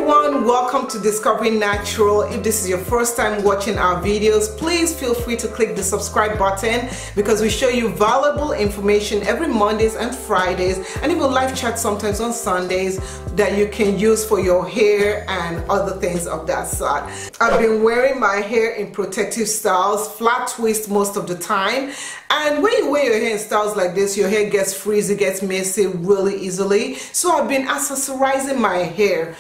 everyone, welcome to Discovering Natural. If this is your first time watching our videos, please feel free to click the subscribe button because we show you valuable information every Mondays and Fridays, and even live chat sometimes on Sundays that you can use for your hair and other things of that sort. I've been wearing my hair in protective styles, flat twist most of the time, and when you wear your hair in styles like this, your hair gets frizzy, gets messy really easily. So I've been accessorizing my hair.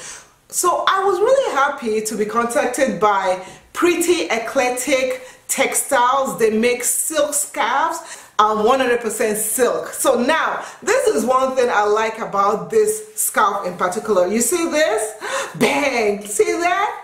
So I was really happy to be contacted by Pretty Eclectic Textiles. They make silk scarves, 100% silk. So now, this is one thing I like about this scarf in particular. You see this? Bang! See that?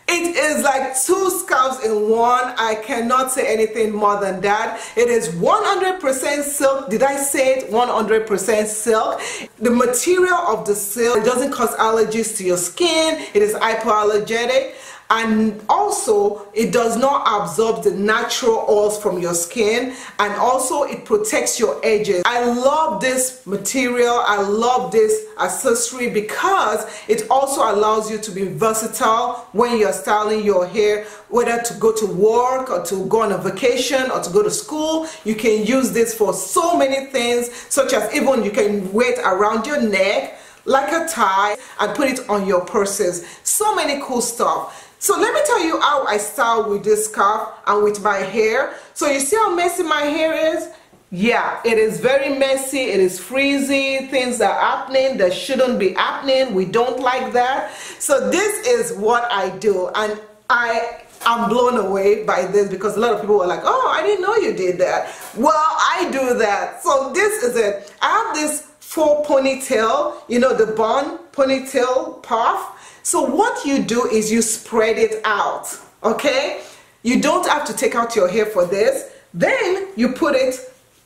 It is like two scarves in one. I cannot say anything more than that. It is 100% silk. Did I say it? 100% silk. The material of the silk doesn't cause allergies to your skin. It is hypoallergenic. And also it does not absorb the natural oils from your skin, and also it protects your edges. I love this material. I love this accessory because it also allows you to be versatile when you're styling your hair, whether to go to work or to go on a vacation or to go to school. You can use this for so many things, such as even you can wear it around your neck like a tie and put it on your purses. So many cool stuff. So let me tell you how I style with this scarf and with my hair. So you see how messy my hair is? Yeah, it is very messy, it is frizzy, things are happening that shouldn't be happening. We don't like that. So this is what I do, and I'm blown away by this because a lot of people were like, oh, I didn't know you did that. Well, I do that. So this is it. I have this faux ponytail, you know, the bun ponytail puff. So what you do is you spread it out, okay? You don't have to take out your hair for this. Then you put it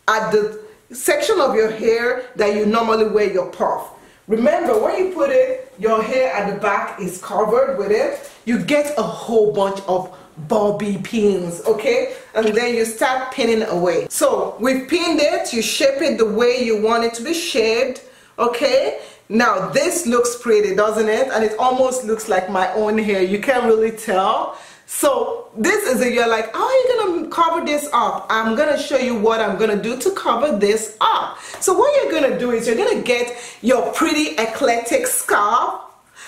at the section of your hair that you normally wear your puff. Remember, when you put it, your hair at the back is covered with it. You get a whole bunch of bobby pins, okay? And then you start pinning away. So we've pinned it, you shape it the way you want it to be shaped, okay? Now this looks pretty, doesn't it? And it almost looks like my own hair. You can't really tell. So this is it. You're like, how are you gonna cover this up? I'm gonna show you what I'm gonna do to cover this up. So what you're gonna do is you're gonna get your Pretty Eclectic scarf,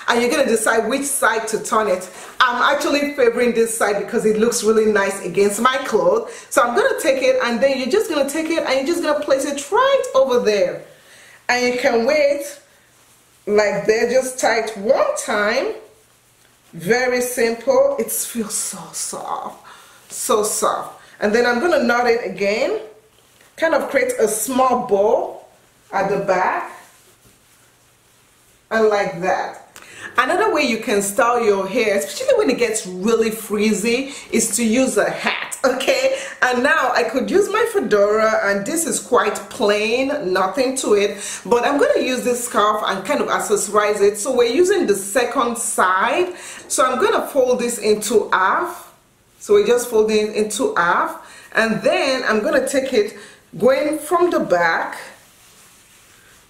and you're gonna decide which side to turn it. I'm actually favoring this side because it looks really nice against my clothes. So I'm gonna take it, and then you're just gonna take it and you're just gonna place it right over there. And you can wait like that, just tie it one time. Very simple. It feels so soft, so soft. And then I'm going to knot it again, kind of create a small bow at the back, and like that. Another way you can style your hair, especially when it gets really frizzy, is to use a hat, okay? And now I could use my fedora, and this is quite plain, nothing to it, but I'm going to use this scarf and kind of accessorize it. So we're using the second side. So I'm going to fold this into half. So we're just folding it into half, and then I'm going to take it going from the back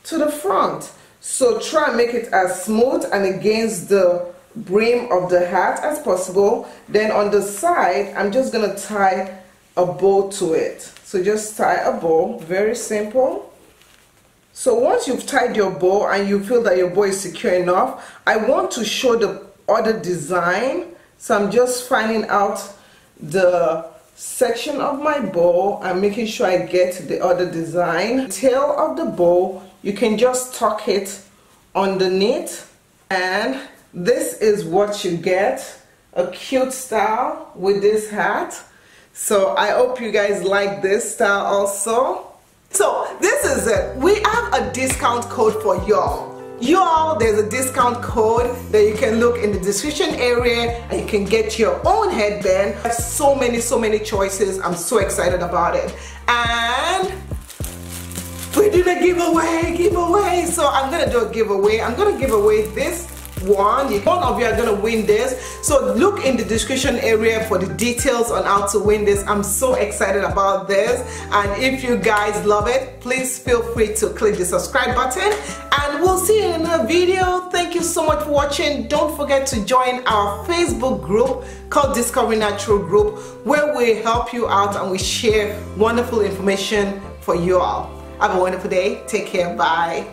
to the front. So try and make it as smooth and against the brim of the hat as possible. Then on the side, I'm just going to tie a bow to it. So just tie a bow, very simple. So once you've tied your bow and you feel that your bow is secure enough, I want to show the other design. So I'm just finding out the section of my bow and making sure I get the other design. The tail of the bow, you can just tuck it underneath, and this is what you get, a cute style with this hat. So I hope you guys like this style also. So this is it. We have a discount code for y'all. There's a discount code that you can look in the description area, and you can get your own headband. There's so many choices. I'm so excited about it. And we did a giveaway. So I'm gonna do a giveaway. I'm gonna give away this one of you are going to win this. So look in the description area for the details on how to win this. I'm so excited about this, and if you guys love it, please feel free to click the subscribe button, and we'll see you in another video. Thank you so much for watching. Don't forget to join our Facebook group called Discovery Natural Group, where we help you out and we share wonderful information for you all. Have a wonderful day. Take care. Bye.